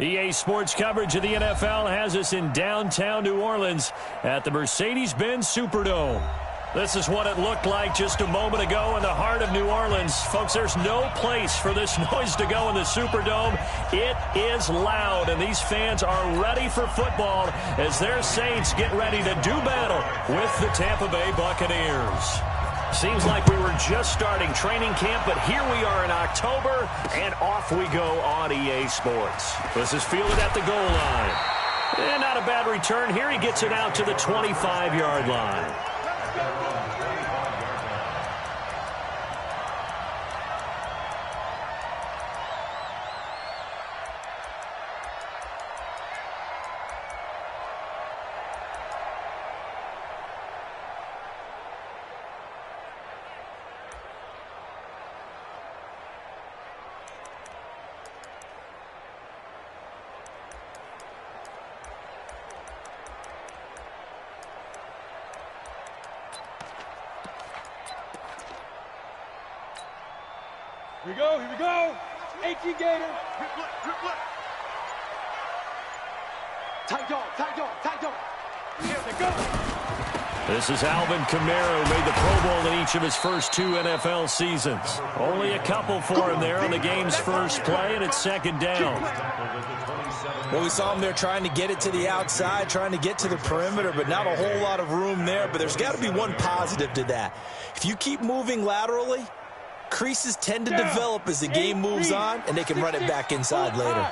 EA Sports coverage of the NFL has us in downtown New Orleans at the Mercedes-Benz Superdome. This is what it looked like just a moment ago in the heart of New Orleans. Folks, there's no place for this noise to go in the Superdome. It is loud, and these fans are ready for football as their Saints get ready to do battle with the Tampa Bay Buccaneers. Seems like we were just starting training camp, but here we are in October, and off we go on EA Sports. This is fielded at the goal line. And not a bad return here. He gets it out to the 25-yard line. Here we go. AT Gator. Tight dog. Here they go. This is Alvin Kamara, who made the Pro Bowl in each of his first 2 NFL seasons. Only a couple for him there on the game's first play, and it's second down. Well, we saw him there trying to get it to the outside, trying to get to the perimeter, but not a whole lot of room there. But there's got to be one positive to that. If you keep moving laterally, creases tend to develop as the game moves on, and they can run it back inside later.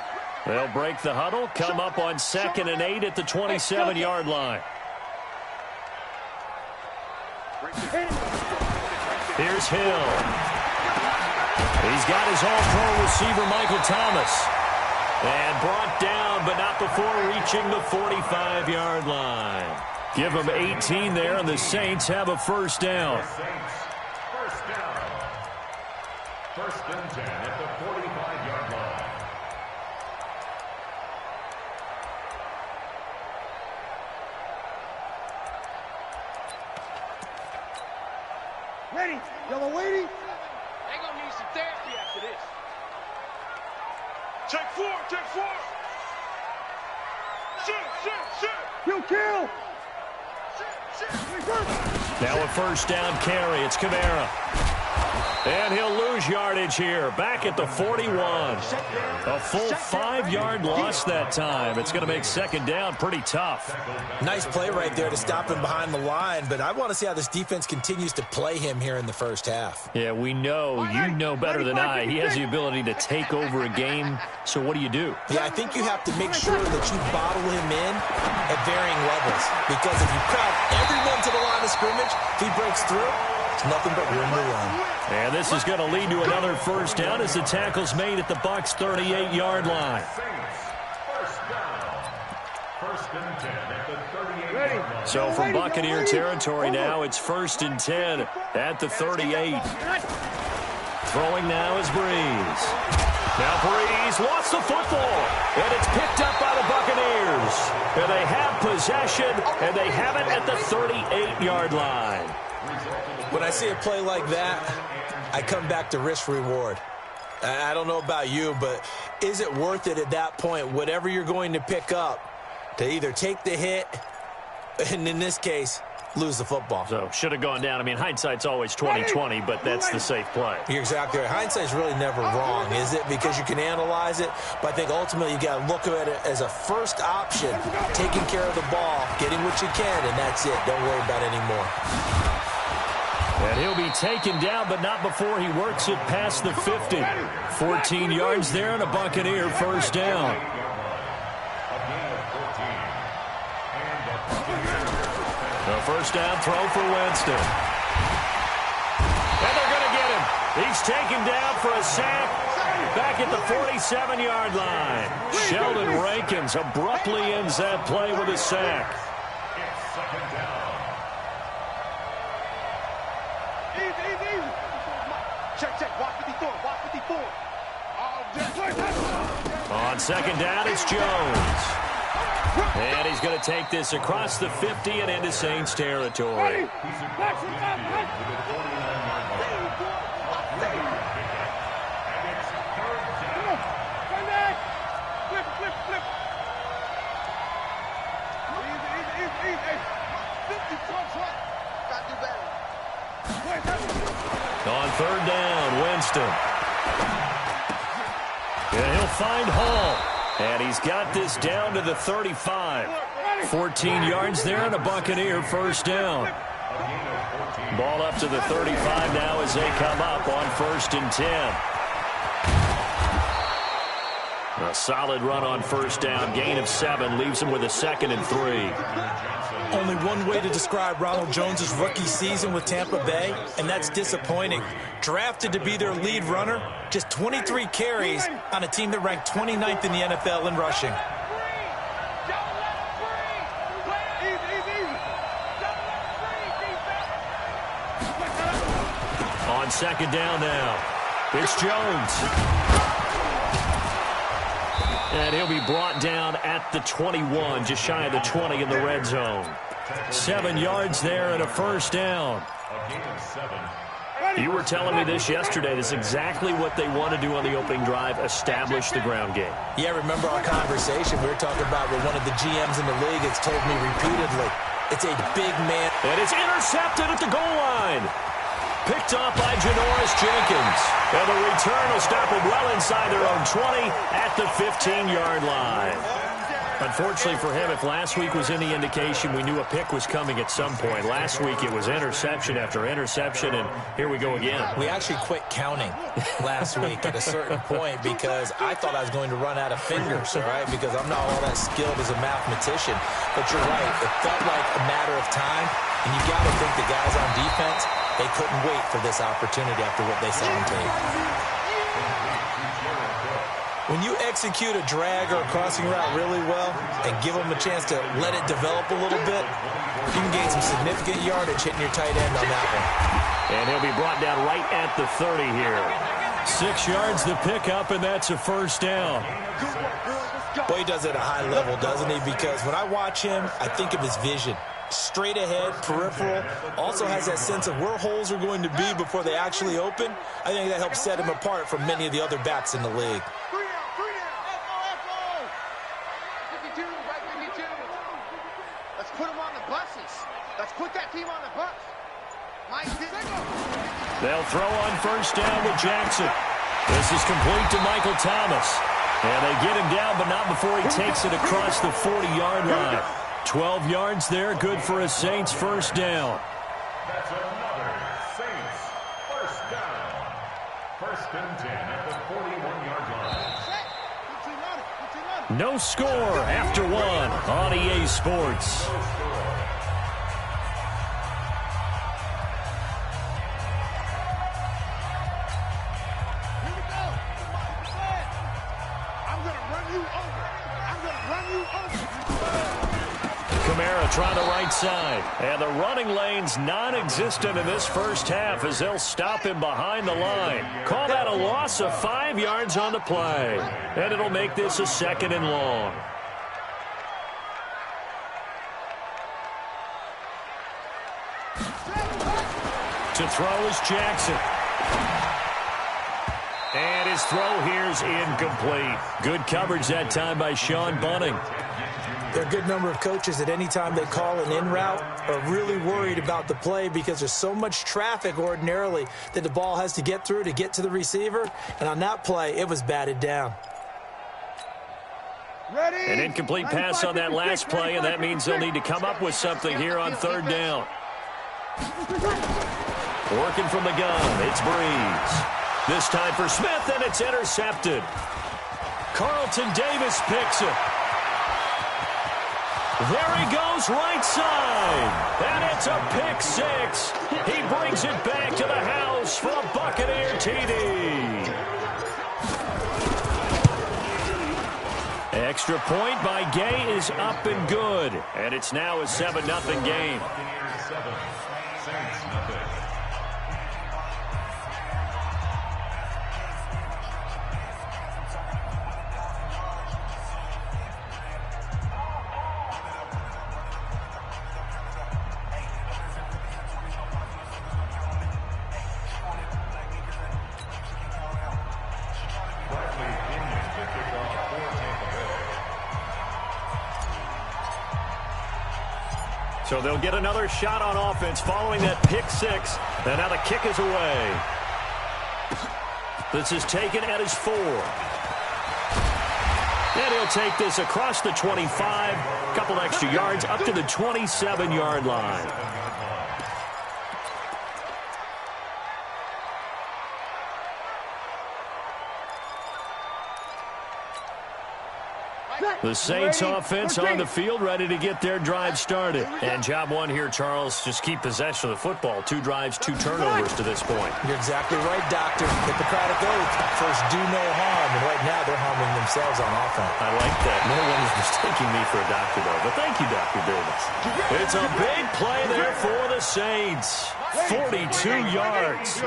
They'll break the huddle, come up on 2nd and 8 at the 27-yard line. Here's Hill. He's got his all-pro receiver, Michael Thomas. And brought down, but not before reaching the 45-yard line. Give him 18 there, and the Saints have a first down. First and 10 at the 45-yard line. Ready. Yellow waiting. They're going to need some therapy after this. Check 4. Shoot. Kill. Now a first down carry. It's Kamara. And he'll lose yardage here. Back at the 41. A full 5-yard loss that time. It's going to make second down pretty tough. Nice play right there to stop him behind the line, but I want to see how this defense continues to play him here in the first half. Yeah, we know. You know better than I. He has the ability to take over a game. So what do you do? Yeah, I think you have to make sure that you bottle him in at varying levels. Because if you crowd everyone to the line of scrimmage, if he breaks through, it's nothing but room to run. And this is going to lead to another first down as the tackle's made at the Bucs' 38-yard line. First and 10 at the 38-yard line. So from Buccaneer territory now, it's 1st and 10 at the 38. Throwing now is Breeze. Now Breeze lost the football, and it's picked up by the Buccaneers. And they have possession, and they have it at the 38-yard line. When I see a play like that, I come back to risk-reward. I don't know about you, but is it worth it at that point, whatever you're going to pick up, to either take the hit, and in this case, lose the football? So should have gone down. I mean, hindsight's always 20/20, but that's the safe play. You're exactly right. Hindsight's really never wrong, is it? Because you can analyze it, but I think ultimately you got to look at it as a first option, taking care of the ball, getting what you can, and that's it. Don't worry about it anymore. And he'll be taken down, but not before he works it past the 50. 14 yards there and a Buccaneer first down. The first down throw for Winston. And they're going to get him. He's taken down for a sack back at the 47-yard line. Sheldon Rankins abruptly ends that play with a sack. It's second down. Check. Watch 54. On second down, it's Jones. And he's going to take this across the 50 and into Saints territory. And he'll find Hall. And he's got this down to the 35. 14 yards there and a Buccaneer first down. Ball up to the 35 now as they come up on 1st and 10. A solid run on first down. Gain of 7 leaves him with a 2nd and 3. Only one way to describe Ronald Jones' rookie season with Tampa Bay, and that's disappointing. Drafted to be their lead runner, just 23 carries on a team that ranked 29th in the NFL in rushing. On 2nd down now, it's Jones. And he'll be brought down at the 21, just shy of the 20 in the red zone. 7 yards there and a first down. You were telling me this yesterday. This is exactly what they want to do on the opening drive, establish the ground game. Yeah, remember our conversation we were talking about with one of the GMs in the league has told me repeatedly, it's a big man. And it's intercepted at the goal line. Picked off by Janoris Jenkins. And the return will stop them well inside their own 20 at the 15-yard line. Unfortunately for him, if last week was any indication, we knew a pick was coming at some point. Last week it was interception after interception, and here we go again. We actually quit counting last week at a certain point because I thought I was going to run out of fingers, right? Because I'm not all that skilled as a mathematician. But you're right. It felt like a matter of time, and you got to think the guys on defense, they couldn't wait for this opportunity after what they saw on tape. When you execute a drag or a crossing route really well and give them a chance to let it develop a little bit, you can gain some significant yardage hitting your tight end on that one. And he'll be brought down right at the 30 here. 6 yards the pickup, and that's a first down. Boy, he does it at a high level, doesn't he? Because when I watch him, I think of his vision. Straight ahead, peripheral, also has that sense of where holes are going to be before they actually open. I think that helps set him apart from many of the other backs in the league. Let's put them on the buses. Let's put that team on the bus. They'll throw on first down with Jackson. This is complete to Michael Thomas. And they get him down, but not before he takes it across the 40-yard line. 12 yards there, good for a Saints first down. That's another Saints first down. 1st and 10 at the 41-yard line. No score after 1 on EA Sports. Kamara trying the right side. And the running lane's non-existent in this first half as they'll stop him behind the line. Call that a loss of 5 yards on the play. And it'll make this a 2nd and long. To throw is Jackson. And his throw here's incomplete. Good coverage that time by Sean Bunting. There are a good number of coaches at any time they call an in route are really worried about the play because there's so much traffic ordinarily that the ball has to get through to get to the receiver. And on that play, it was batted down. An incomplete pass on that last play, and that means they'll need to come up with something here on 3rd down. Working from the gun, it's Breeze. This time for Smith, and it's intercepted. Carlton Davis picks it. There he goes, right side. And it's a pick 6. He brings it back to the house for a Buccaneer TD. Extra point by Gay is up and good. And it's now a 7-0 game. Buccaneers 7, Saints nothing. So they'll get another shot on offense following that pick 6. And now the kick is away. This is taken at his 4. And he'll take this across the 25, a couple extra yards up to the 27-yard line. The Saints offense on the field, ready to get their drive started. And job one here, Charles, just keep possession of the football. 2 drives, 2 turnovers to this point. You're exactly right, Doctor. Hippocratic oath. First, do no harm. And right now, they're harming themselves on offense. I like that. No one is mistaking me for a doctor, though. But thank you, Dr. Davis. It's a big play there for the Saints. 42 yards.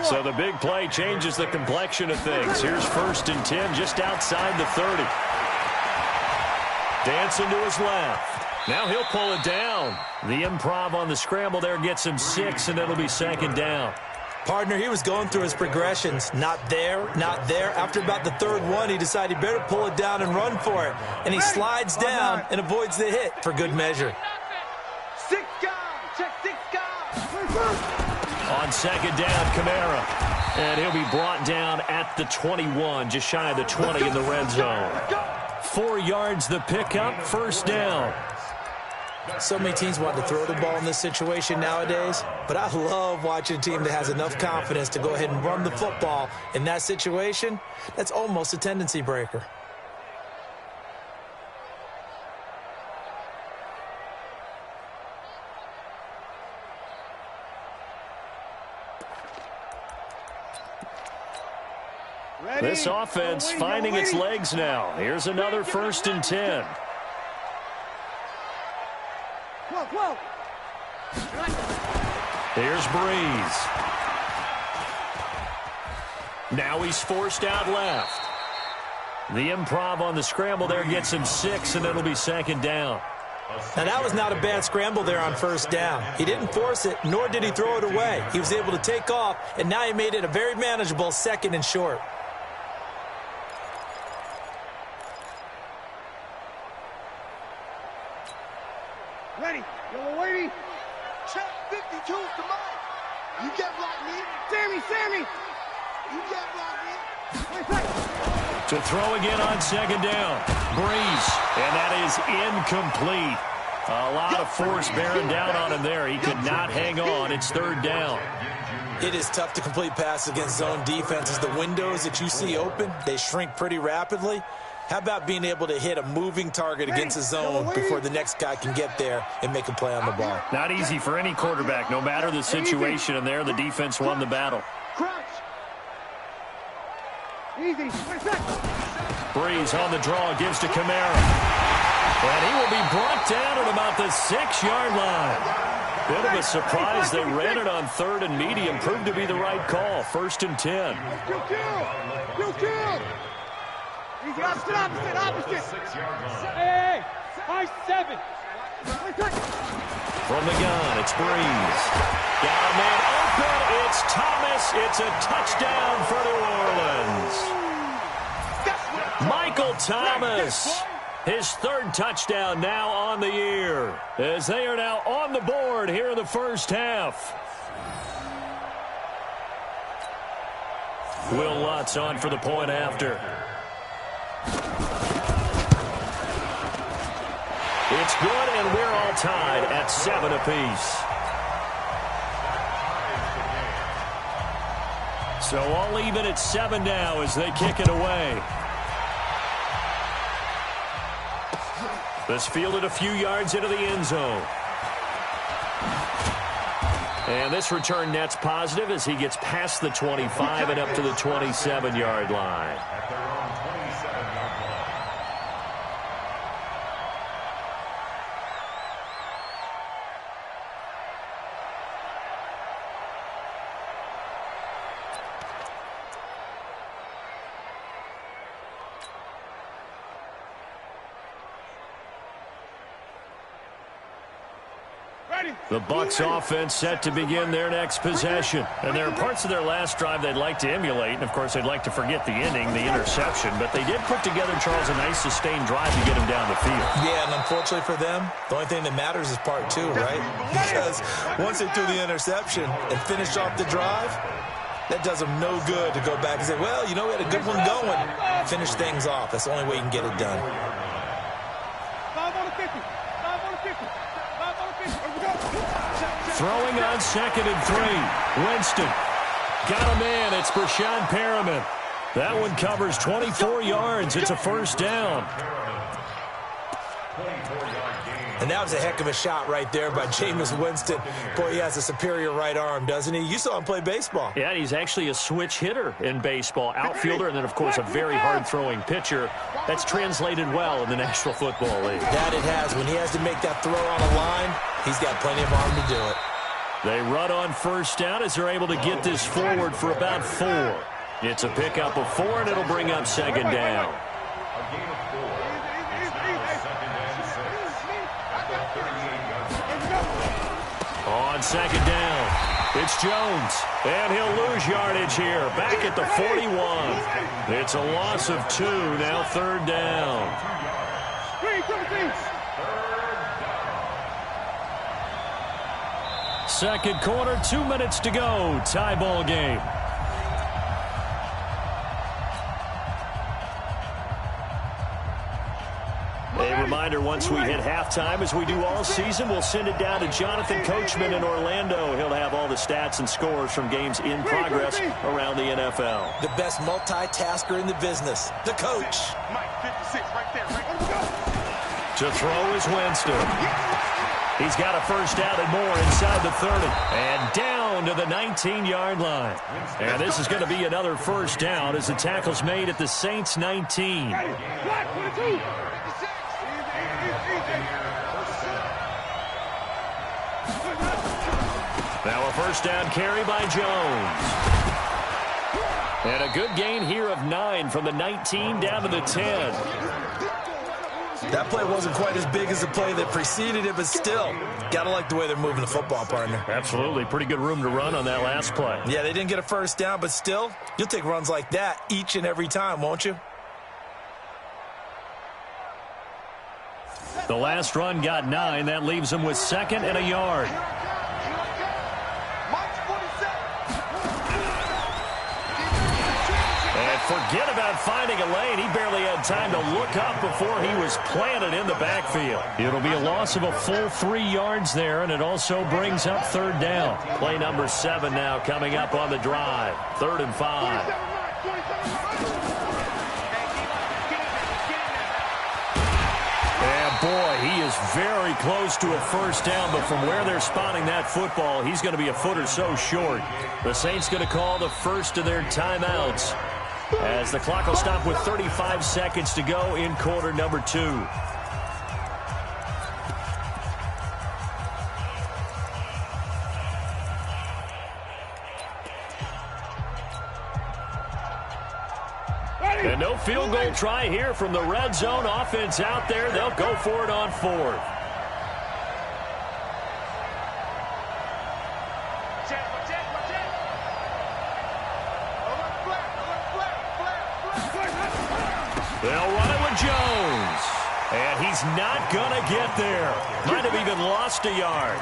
So the big play changes the complexion of things. Here's 1st and 10 just outside the 30. Dancing to his left. Now he'll pull it down. The improv on the scramble there gets him 6, and it'll be 2nd down. Partner, he was going through his progressions. Not there, not there. After about the 3rd one, he decided he better pull it down and run for it. And he slides down and avoids the hit for good measure. 6 guys. Check 6 guys. On 2nd down, Kamara. And he'll be brought down at the 21, just shy of the 20 in the red zone. 4 yards the pickup, 1st down. So many teams want to throw the ball in this situation nowadays, but I love watching a team that has enough confidence to go ahead and run the football. In that situation, that's almost a tendency breaker. This offense finding its legs now. Here's another 1st and 10. Here's Breeze. Now he's forced out left. The improv on the scramble there gets him 6, and it'll be 2nd down. Now, that was not a bad scramble there on 1st down. He didn't force it, nor did he throw it away. He was able to take off, and now he made it a very manageable 2nd and short. Ready. Yellow wavy. Check 52 to Mike. You get blocked me. Sammy. You get blocked me. To throw again on 2nd down. Breeze. And that is incomplete. A lot of force bearing down on him there. He could not hang on. It's 3rd down. It is tough to complete passes against zone defenses. The windows that you see open, they shrink pretty rapidly. How about being able to hit a moving target against a zone before the next guy can get there and make a play on the ball? Not easy for any quarterback, no matter the situation, and there the defense won the battle. Crouch. Easy. Breeze on the draw, gives to Kamara. And he will be brought down at about the 6-yard line. Bit of a surprise. They ran it on 3rd and medium. Proved to be the right call. 1st and 10. Kill. Easy, opposite. Hey, high 7. From the gun, it's Breeze. Got a man open. It's Thomas. It's a touchdown for New Orleans. Michael Thomas. His 3rd touchdown now on the year, as they are now on the board here in the 1st half. Will Lutz on for the point after. It's good, and we're all tied at 7 apiece. So all even at 7 now as they kick it away. This fielded a few yards into the end zone. And this return net's positive as he gets past the 25 and up to the 27-yard line. The Bucs offense set to begin their next possession. And there are parts of their last drive they'd like to emulate. And, of course, they'd like to forget the inning, the interception. But they did put together, Charles, a nice sustained drive to get him down the field. Yeah, and unfortunately for them, the only thing that matters is part 2, right? Because once they threw the interception and finished off the drive, That does them no good to go back and say, well, you know, we had a good one going. Finish things off. That's the only way you can get it done. 5 on the 50. 5 on the 50. 5 on the 50. Here we go. Throwing on 2nd and 3. Winston. Got a man. It's Brashad Perriman. That one covers 24 yards. It's a first down. And that was a heck of a shot right there by Jameis Winston. Boy, he has a superior right arm, doesn't he? You saw him play baseball. Yeah, he's actually a switch hitter in baseball. Outfielder, and then, of course, a very hard-throwing pitcher. That's translated well in the National Football League. That it has. When he has to make that throw on a line, he's got plenty of arm to do it. They run on first down as they're able to get this forward for about 4. It's a pickup of 4, and it'll bring up 2nd down. On 2nd down, it's Jones, and he'll lose yardage here, back at the 41. It's a loss of 2, now 3rd down. Second quarter, 2 minutes to go, tie ball game. A reminder, once we hit halftime, as we do all season, we'll send it down to Jonathan Coachman in Orlando. He'll have all the stats and scores from games in progress around the NFL. The best multitasker in the business, the coach. To throw is Winston. He's got a first down and more inside the 30. And down to the 19-yard line. And this is going to be another first down as the tackle's made at the Saints' 19. Now a first down carry by Jones. And a good gain here of 9 from the 19 down to the 10. That play wasn't quite as big as the play that preceded it, but still, got to like the way they're moving the football, partner. Absolutely. Pretty good room to run on that last play. Yeah, they didn't get a first down, but still, you'll take runs like that each and every time, won't you? The last run got 9. That leaves them with 2nd and a yard. Forget about finding a lane. He barely had time to look up before he was planted in the backfield. It'll be a loss of a full 3 yards there, and it also brings up 3rd down. Play number 7 now coming up on the drive. 3rd and 5. And boy, he is very close to a first down, but from where they're spotting that football, he's going to be a foot or so short. The Saints going to call the first of their timeouts, as the clock will stop with 35 seconds to go in quarter number 2. And no field goal try here from the red zone. Offense out there. They'll go for it on 4th. They'll run it with Jones. And he's not going to get there. Might have even lost a yard.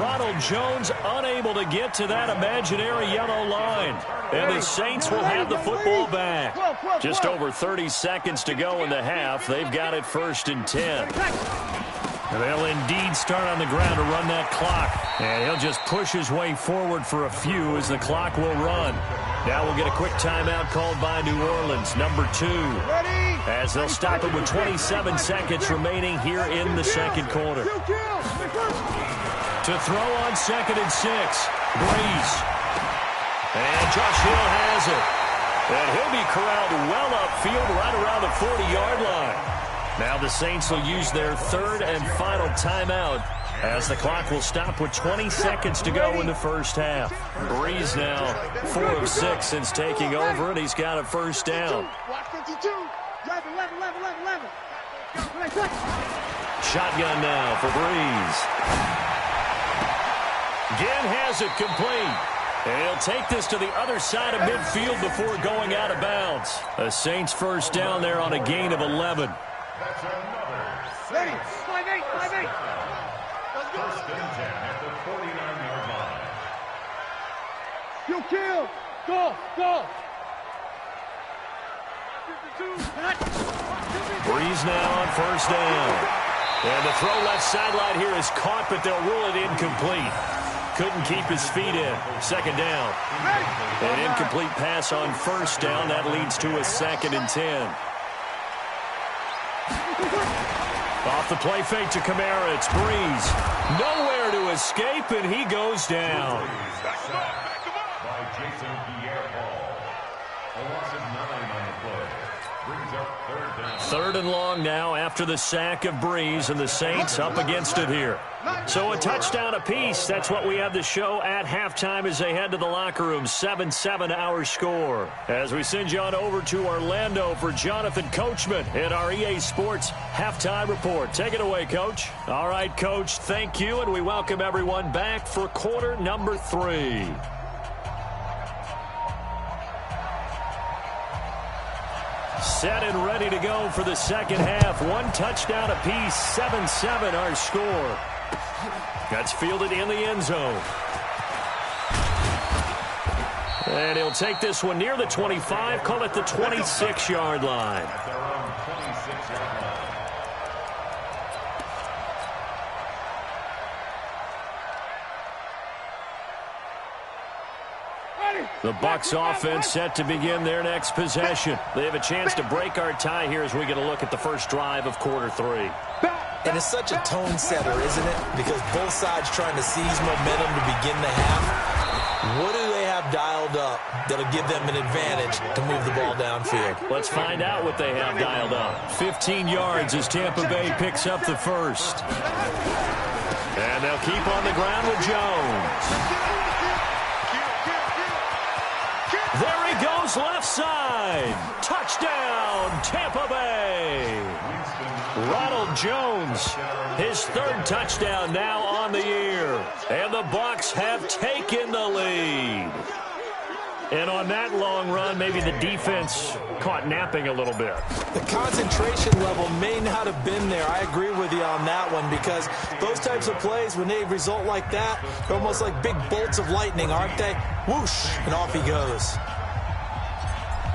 Ronald Jones unable to get to that imaginary yellow line. And the Saints will have the football back. Just over 30 seconds to go in the half. They've got it 1st and 10. They'll indeed start on the ground to run that clock. And he'll just push his way forward for a few as the clock will run. Now we'll get a quick timeout called by New Orleans, number 2. As they'll stop it with 27 seconds remaining here in the second quarter. To throw on 2nd and 6. Breeze. And Josh Hill has it. And he'll be corralled well upfield right around the 40-yard line. Now the Saints will use their 3rd and final timeout as the clock will stop with 20 seconds to go in the first half. Breeze now 4 of 6 since taking over, and he's got a first down. Shotgun now for Breeze. Again has it complete. And he'll take this to the other side of midfield before going out of bounds. A Saints first down there on a gain of 11. That's another. Ready, 5-8, 5-8. Let's go. 1st and 10 at the 49-yard line. You kill. Go, go. Breeze now on first down. And the throw left sideline here is caught, but they'll rule it incomplete. Couldn't keep his feet in. Second down. An incomplete pass on first down. That leads to a 2nd and 10. Off the play fake to Kamara. It's Breeze. Nowhere to escape, and he goes down. By Jason Pierre-Paul. A loss of 9 on the play. Brings up 3rd down. 3rd and long now after the sack of Breeze, and the Saints up against it here. So a touchdown apiece. That's what we have to show at halftime as they head to the locker room. 7-7 our score. As we send you on over to Orlando for Jonathan Coachman in our EA Sports halftime report. Take it away, Coach. All right, Coach, thank you, and we welcome everyone back for quarter number 3. Set and ready to go for the second half. 1 touchdown apiece, 7-7 our score. That's fielded in the end zone. And he'll take this one near the 25, call it the 26-yard line. At their own 26-yard line. The Bucs offense set to begin their next possession. They have a chance to break our tie here as we get a look at the first drive of quarter 3. And it's such a tone setter, isn't it? Because both sides trying to seize momentum to begin the half. What do they have dialed up that'll give them an advantage to move the ball downfield? Let's find out what they have dialed up. 15 yards as Tampa Bay picks up the first. And they'll keep on the ground with Jones. There he goes, left side. Touchdown, Tampa Bay. Ronald Jones, his 3rd touchdown now on the year. And the Bucs have taken the lead. And on that long run, maybe the defense caught napping a little bit. The concentration level may not have been there. I agree with you on that one, because those types of plays, when they result like that, they're almost like big bolts of lightning, aren't they? Whoosh, and off he goes.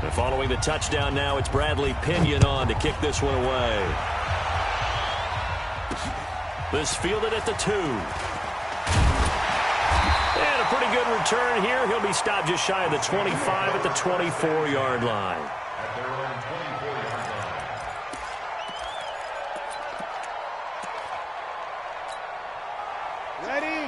And following the touchdown now, it's Bradley Pinion on to kick this one away. This fielded at the 2. And a pretty good return here. He'll be stopped just shy of the 25 at the 24-yard line. At their own 24-yard line.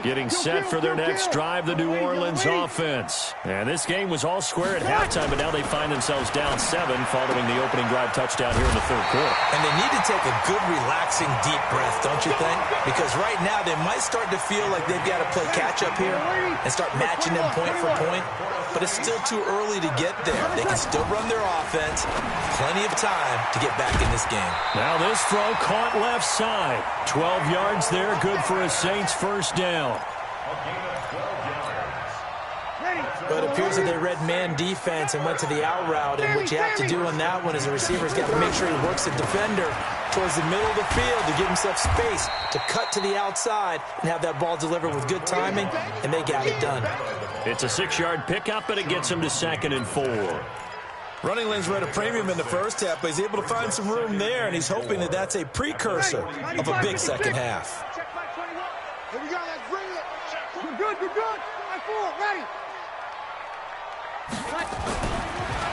Getting set for their next drive, the New Orleans offense. And this game was all square at halftime, but now they find themselves down 7 following the opening drive touchdown here in the 3rd quarter. And they need to take a good, relaxing, deep breath, don't you think? Because right now they might start to feel like they've got to play catch-up here and start matching them point for point. But it's still too early to get there. They can still run their offense. Plenty of time to get back in this game. Now this throw caught left side. 12 yards there, good for a Saints first down. But it appears that they read man defense and went to the out route. And what you have to do on that one is a receiver's got to make sure he works the defender towards the middle of the field to give himself space to cut to the outside and have that ball delivered with good timing, and they got it done. It's a 6-yard pickup, and it gets him to 2nd and 4. Running lanes were at a premium in the first half, but he's able to find some room there, and he's hoping that that's a precursor of a big second half. Here we go, let's bring it. You're good, you're good. 5-4, ready.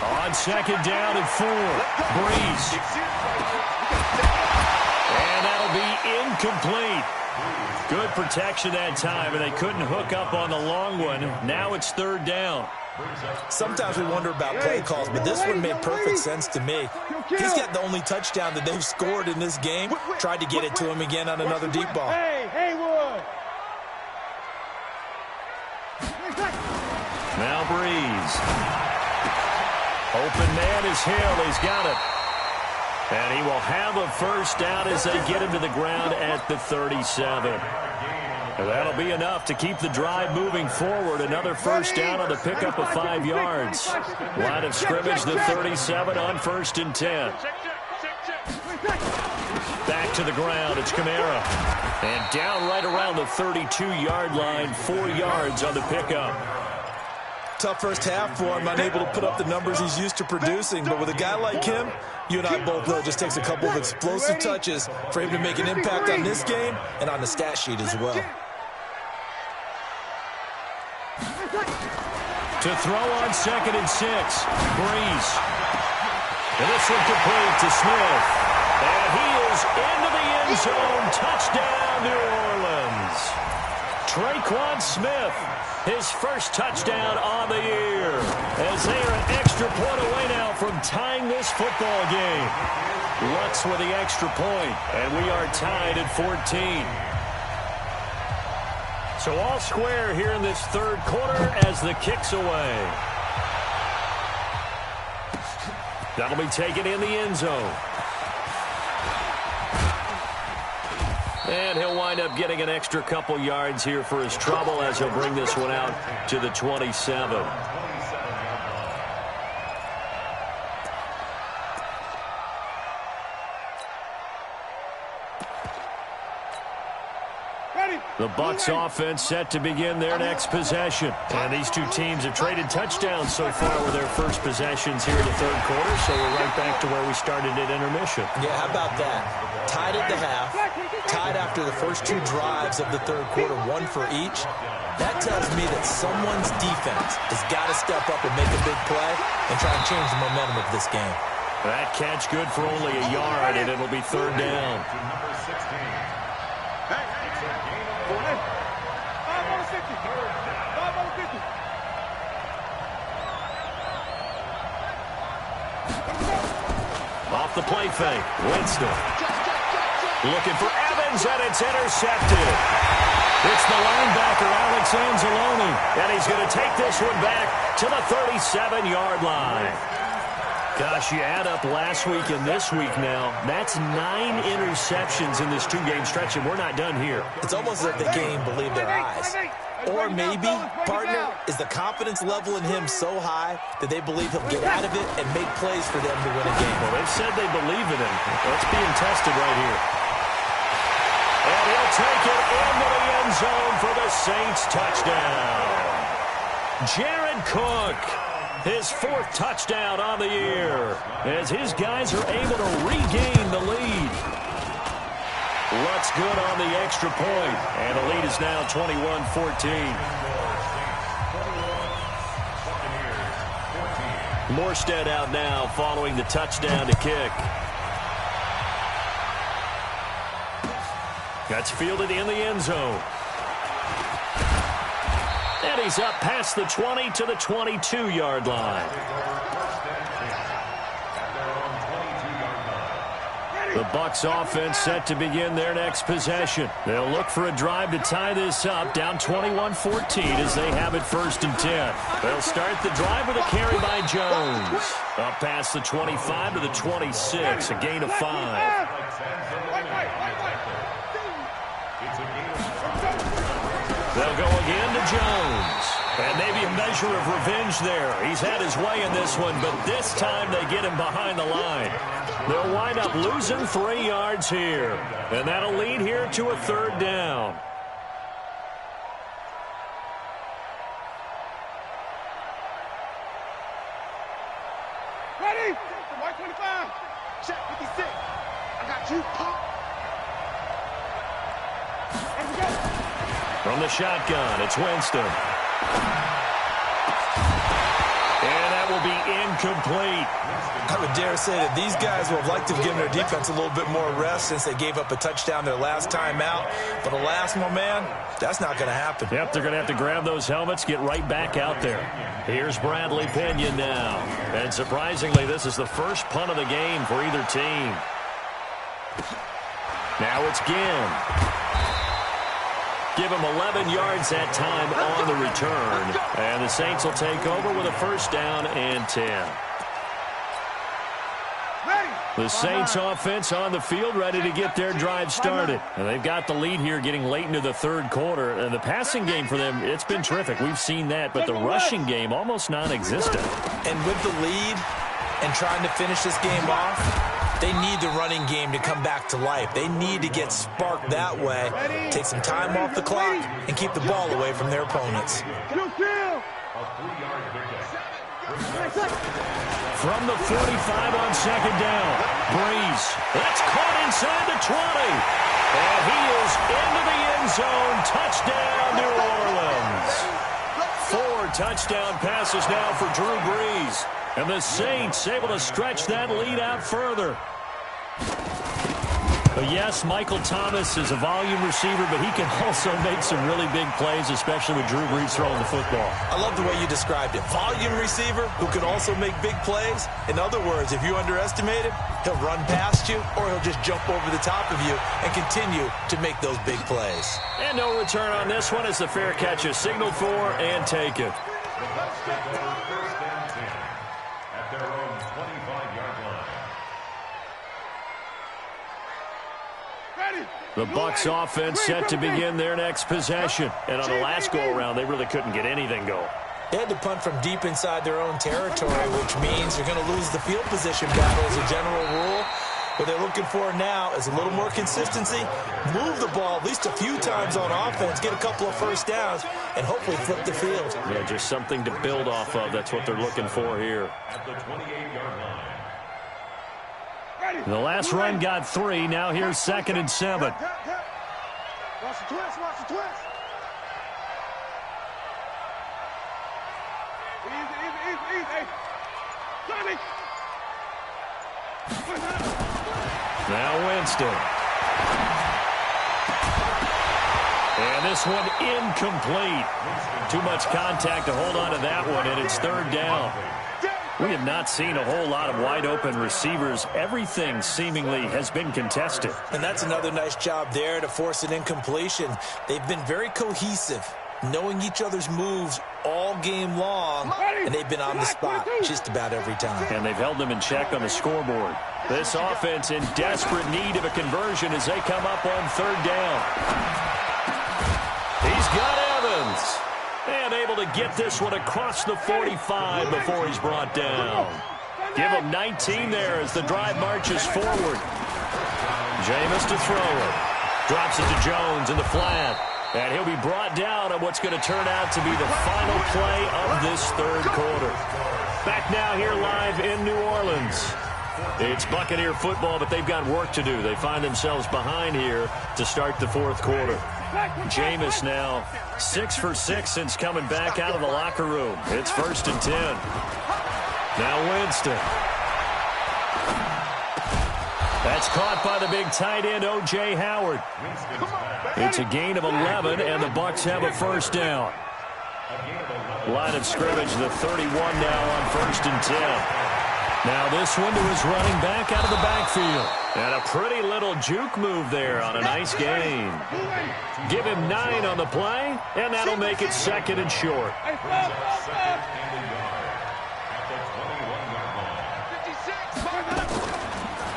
On 2nd down and 4. Breeze. And that'll be incomplete. Good protection that time, and they couldn't hook up on the long one. Now it's 3rd down. Sometimes we wonder about play calls, but this one made perfect sense to me. He's got the only touchdown that they've scored in this game. Tried to get it to him again on another deep ball. Hey, Haywood. Now Breeze. Open man is Hill. He's got it. And he will have a first down as they get him to the ground at the 37. And that'll be enough to keep the drive moving forward. Another first down on the pickup of 5 yards. Line of scrimmage, the 37 on 1st and 10. Back to the ground, it's Kamara. And down right around the 32-yard line, 4 yards on the pickup. tough first half for him, unable to put up the numbers he's used to producing. But with a guy like him, you and I both know it just takes a couple of explosive touches for him to make an impact on this game and on the stat sheet as well. To throw on 2nd and 6, Breeze. And this one complete to Smith. And he is into the end zone. Touchdown, New Orleans. Traquan Smith, his first touchdown on the year. As they are an extra point away now from tying this football game. Lutz with the extra point, and we are tied at 14. So all square here in this third quarter as the kick's away. That'll be taken in the end zone. And he'll wind up getting an extra couple yards here for his trouble as he'll bring this one out to the 27. The Bucs offense set to begin their next possession. And these two teams have traded touchdowns so far with their first possessions here in the third quarter, so we're right back to where we started at intermission. Yeah, how about that? Tied at the half, tied after the first two drives of the third quarter, one for each. That tells me that someone's defense has got to step up and make a big play and try and change the momentum of this game. That catch good for only a yard, and it'll be third down. Off the play fake, Winston. Looking for Evans, and it's intercepted. It's the linebacker, Alex Anzalone, and he's going to take this one back to the 37-yard line. Gosh, you add up last week and this week now, that's 9 interceptions in this two-game stretch, and we're not done here. It's almost as if they can't even believe their eyes. Or maybe, partner, is the confidence level in him so high that they believe he'll get out of it and make plays for them to win a game. Well, they've said they believe in him. That's being tested right here. And he'll take it into the end zone for the Saints touchdown. Jared Cook, his 4th touchdown on the year, as his guys are able to regain the lead. Lutz good on the extra point, and the lead is now 21-14. Morstead out now following the touchdown to kick. That's fielded in the end zone. And he's up past the 20 to the 22-yard line. The Bucs offense set to begin their next possession. They'll look for a drive to tie this up, down 21-14 as they have it 1st and 10. They'll start the drive with a carry by Jones. Up past the 25 to the 26, a gain of 5. They'll go again to Jones. And maybe a measure of revenge there. He's had his way in this one, but this time they get him behind the line. They'll wind up losing 3 yards here. And that'll lead here to a third down. Ready? White 25. Check 56. I got you, pop. From the shotgun, it's Winston. And that will be incomplete. I would dare say that these guys would have liked to have given their defense a little bit more rest since they gave up a touchdown their last time out. But alas, my man, that's not going to happen. Yep, they're going to have to grab those helmets, get right back out there. Here's Bradley Pinion now. And surprisingly, this is the first punt of the game for either team. Now it's Ginn. Give him 11 yards that time on the return. And the Saints will take over with a first down and 10. The Saints offense on the field ready to get their drive started. And they've got the lead here getting late into the third quarter. And the passing game for them, it's been terrific. We've seen that. But the rushing game almost non-existent. And with the lead and trying to finish this game off, they need the running game to come back to life. They need to get sparked that way, take some time off the clock, and keep the ball away from their opponents. A 3-yard pickup. From the 45 on second down. Breeze. That's caught inside the 20. And he is into the end zone. Touchdown, New Orleans. 4 touchdown passes now for Drew Brees. And the Saints able to stretch that lead out further. But yes, Michael Thomas is a volume receiver, but he can also make some really big plays, especially with Drew Brees throwing the football. I love the way you described it. Volume receiver who can also make big plays. In other words, if you underestimate him, he'll run past you or he'll just jump over the top of you and continue to make those big plays. And no return on this one as the fair catch is signaled for and taken. The Bucs take over first and 10 at their own 25-yard line. The Bucs offense set to begin their next possession. And on the last go-around, they really couldn't get anything going. They had to punt from deep inside their own territory, which means they're going to lose the field position battle as a general rule. What they're looking for now is a little more consistency, move the ball at least a few times on offense, get a couple of first downs, and hopefully flip the field. Yeah, just something to build off of. That's what they're looking for here. At the 28-yard line. The last run got 3. Now here's 2nd and 7. Watch the twist, watch the twist. Easy. Johnny. Now Winston. And this one incomplete. Too much contact to hold on to that one, and it's 3rd down. We have not seen a whole lot of wide-open receivers. Everything seemingly has been contested. And that's another nice job there to force an incompletion. They've been very cohesive, knowing each other's moves all game long, and they've been on the spot just about every time. And they've held them in check on the scoreboard. This offense in desperate need of a conversion as they come up on 3rd down. He's got Evans. And able to get this one across the 45 before he's brought down. Give him 19 there as the drive marches forward. Jameis to throw it. Drops it to Jones in the flat. And he'll be brought down on what's going to turn out to be the final play of this 3rd quarter. Back now here live in New Orleans. It's Buccaneer football, but they've got work to do. They find themselves behind here to start the 4th quarter. Jameis now 6 for 6 since coming back out of the locker room. It's 1st and 10. Now Winston. That's caught by the big tight end, O.J. Howard. It's a gain of 11, and the Bucs have a 1st down. Line of scrimmage, the 31 now on 1st and 10. Now this one to his running back out of the backfield. And a pretty little juke move there on a nice gain. Give him 9 on the play, and that'll make it 2nd and short.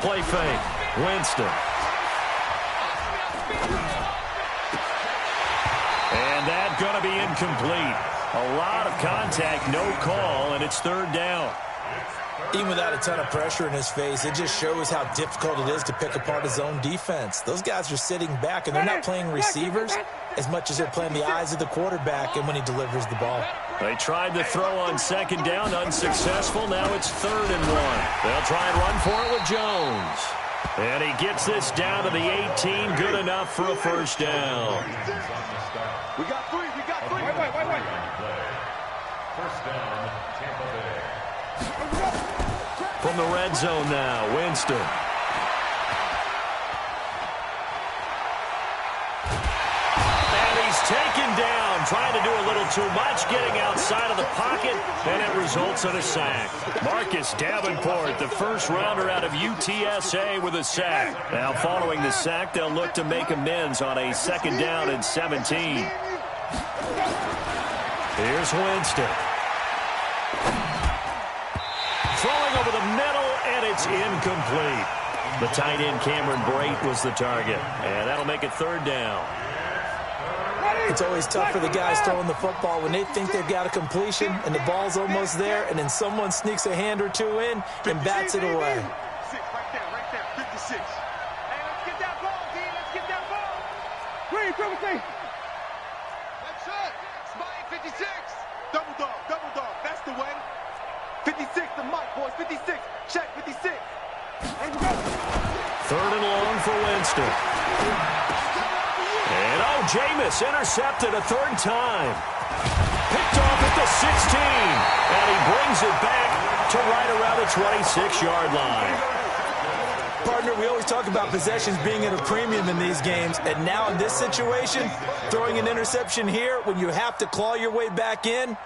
Play fake. Winston. And that's going to be incomplete. A lot of contact, no call, and it's 3rd down. Even without a ton of pressure in his face, it just shows how difficult it is to pick apart his own defense. Those guys are sitting back, and they're not playing receivers as much as they're playing the eyes of the quarterback and when he delivers the ball. They tried to throw on 2nd down, unsuccessful. Now it's 3rd and 1. They'll try and run for it with Jones. And he gets this down to the 18, good enough for a 1st down. We got 3. Wait. 1st down, Tampa Bay. From the red zone now, Winston. And he's taken down, trying to do a little too much, getting outside of the pocket, and it results in a sack. Marcus Davenport, the 1st rounder out of UTSA with a sack. Now following the sack, they'll look to make amends on a 2nd down and 17. Here's Winston. Throwing over the middle, and it's incomplete. The tight end, Cameron Brate, was the target. And that'll make it 3rd down. It's always tough for the guys throwing the football when they think they've got a completion and the ball's almost there, and then someone sneaks a hand or two in and bats it away. 6, right there, 56. Hey, let's get that ball, D. Let's get that ball. Green, 17. That's it. Smile 56. Double dog. 3rd and long for Winston. And, Jameis intercepted a 3rd time. Picked off at the 16. And he brings it back to right around the 26-yard line. Partner, we always talk about possessions being at a premium in these games, and now in this situation, throwing an interception here when you have to claw your way back in,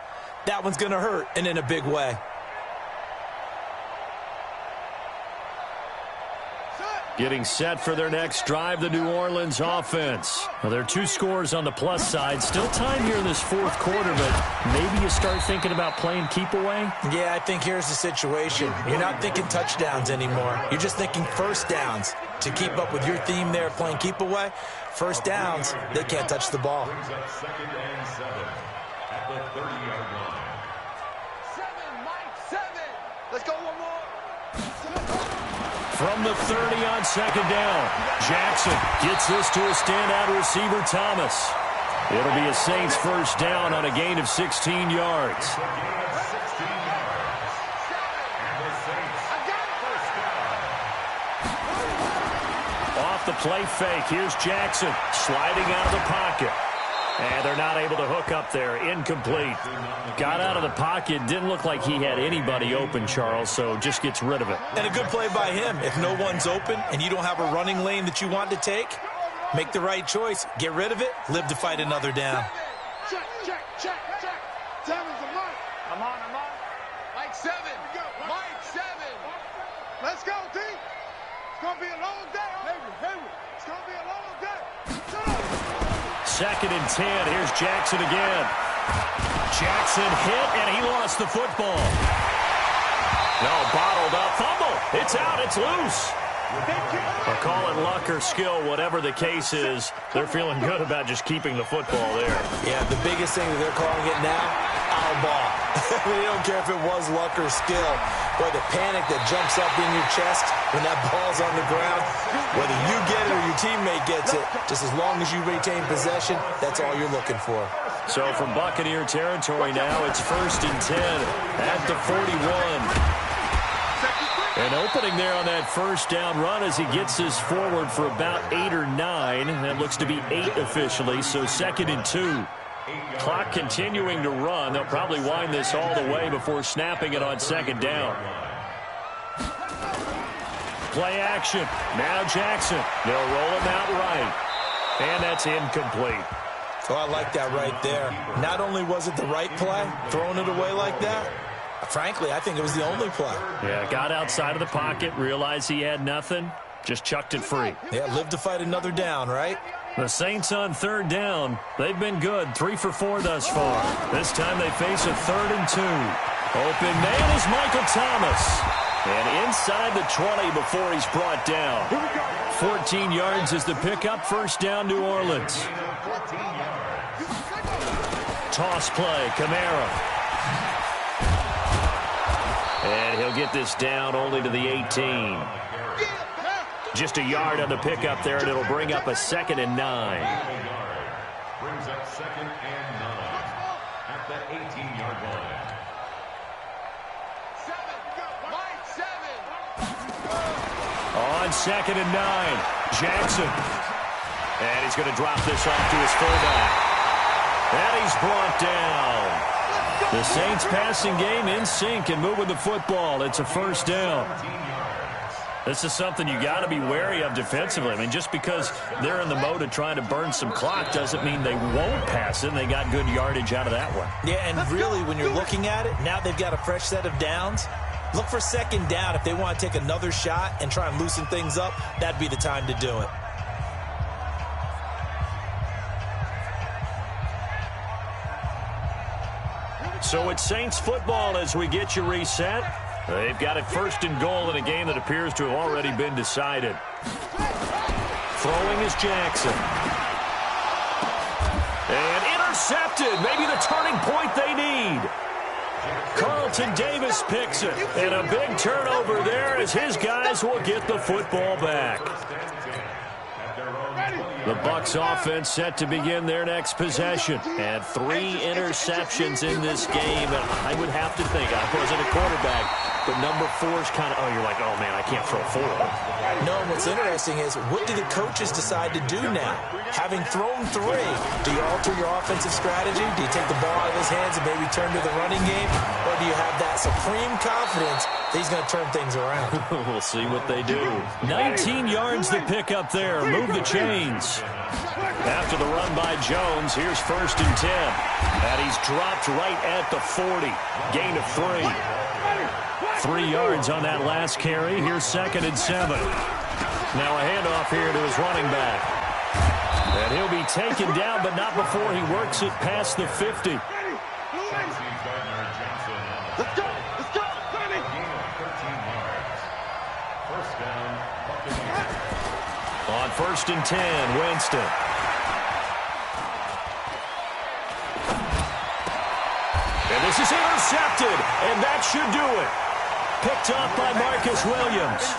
that one's going to hurt, and in a big way. Getting set for their next drive, the New Orleans offense. Well, there are 2 scores on the plus side. Still time here in this 4th quarter, but maybe you start thinking about playing keep away? Yeah, I think here's the situation. You're not thinking touchdowns anymore. You're just thinking first downs. To keep up with your theme there, playing keep away, first downs, they can't touch the ball. Brings up 2nd and 7 at the 30-yard line. 7, Mike, 7. Let's go one more. From the 30 on 2nd down, Jackson gets this to a standout receiver, Thomas. It'll be a Saints first down on a gain of 16 yards. Off the play fake, here's Jackson sliding out of the pocket. And they're not able to hook up there. Incomplete. Got out of the pocket. Didn't look like he had anybody open, Charles, so just gets rid of it. And a good play by him. If no one's open and you don't have a running lane that you want to take, make the right choice. Get rid of it. Live to fight another down. Check. 7's a Mike. I'm on. Mike 7. Mike 7. Let's go, D. It's going to be a long day. Hayward. It's going to be a long day. 2nd and 10. Here's Jackson again. Jackson hit, and he lost the football. No, bottled up. Fumble. It's out. It's loose. I'll call it luck or skill, whatever the case is. They're feeling good about just keeping the football there. Yeah, the biggest thing that they're calling it now, our ball. They don't care if it was luck or skill. Boy, the panic that jumps up in your chest when that ball's on the ground, whether you get it or your teammate gets it, just as long as you retain possession, that's all you're looking for. So from Buccaneer territory now, it's 1st and 10 at the 41. An opening there on that first down run as he gets this forward for about 8 or 9. That looks to be 8 officially, so 2nd and 2. Clock continuing to run. They'll probably wind this all the way before snapping it on 2nd down. Play action. Now Jackson. They'll roll him out right. And that's incomplete. Oh, I like that right there. Not only was it the right play, throwing it away like that, frankly, I think it was the only play. Yeah, got outside of the pocket, realized he had nothing, just chucked it free. Yeah, live to fight another down, right? The Saints on 3rd down. They've been good, 3 for 4 thus far. This time they face a 3rd and 2. Open man is Michael Thomas. And inside the 20 before he's brought down. 14 yards is the pickup, first down New Orleans. Toss play, Kamara. And he'll get this down only to the 18. Just a yard on the pickup there, and it'll bring up a 2nd and 9. Brings up 2nd and 9 at the 18-yard line. 7. On 2nd and 9, Jackson. And he's going to drop this off to his fullback. And he's brought down. The Saints passing game in sync and moving the football. It's a first down. This is something you got to be wary of defensively. I mean, just because they're in the mode of trying to burn some clock doesn't mean they won't pass it. And they got good yardage out of that one. Yeah, and really, when you're looking at it, now they've got a fresh set of downs. Look for 2nd down. If they want to take another shot and try and loosen things up, that'd be the time to do it. So it's Saints football as we get you reset. They've got it 1st and goal in a game that appears to have already been decided. Throwing is Jackson. And intercepted. Maybe the turning point they need. Carlton Davis picks it. And a big turnover there as his guys will get the football back. The Bucs offense set to begin their next possession. And 3 interceptions in this game. And I would have to think, I wasn't a quarterback, but number 4 is kind of, oh, you're like, oh, man, I can't throw 4. No, what's interesting is, what do the coaches decide to do now? Having thrown 3, do you alter your offensive strategy? Do you take the ball out of his hands and maybe turn to the running game? Or do you have that supreme confidence that he's going to turn things around? We'll see what they do. 19 yards to pick up there. Move the chains. After the run by Jones, here's 1st and 10. And he's dropped right at the 40. Gain of 3. 3 yards on that last carry. Here's 2nd and 7. Now a handoff here to his running back. And he'll be taken down, but not before he works it past the 50. Let's go! Let's go! On 1st and 10, Winston. And this is intercepted, and that should do it. Picked off by Marcus Williams.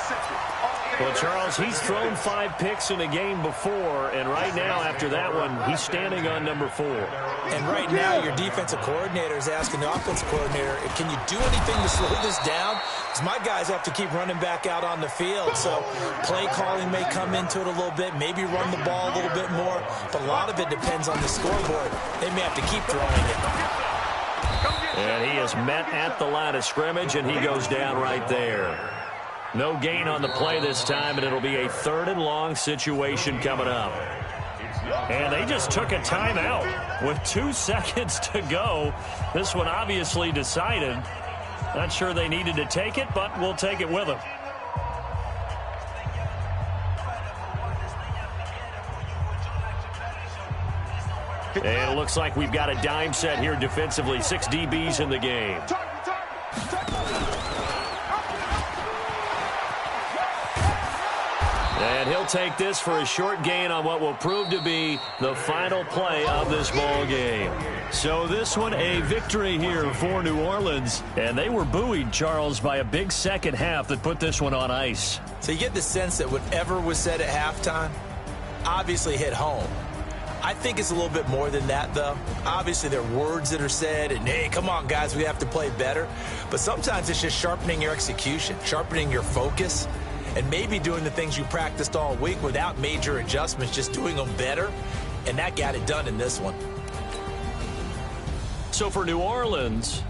Well, Charles, he's thrown 5 picks in a game before, and right now, after that one, he's standing on number 4. And right now, your defensive coordinator is asking the offensive coordinator, can you do anything to slow this down? Because my guys have to keep running back out on the field. So play calling may come into it a little bit, maybe run the ball a little bit more, but a lot of it depends on the scoreboard. They may have to keep throwing it. And he is met at the line of scrimmage, and he goes down right there. No gain on the play this time, and it'll be a 3rd and long situation coming up. And they just took a timeout with 2 seconds to go. This one obviously decided. Not sure they needed to take it, but we'll take it with them. And it looks like we've got a dime set here defensively. 6 DBs in the game. And he'll take this for a short gain on what will prove to be the final play of this ball game. So this one, a victory here for New Orleans. And they were buoyed, Charles, by a big second half that put this one on ice. So you get the sense that whatever was said at halftime obviously hit home. I think it's a little bit more than that, though. Obviously, there are words that are said, and, hey, come on, guys, we have to play better. But sometimes it's just sharpening your execution, sharpening your focus, and maybe doing the things you practiced all week without major adjustments, just doing them better. And that got it done in this one. So for New Orleans,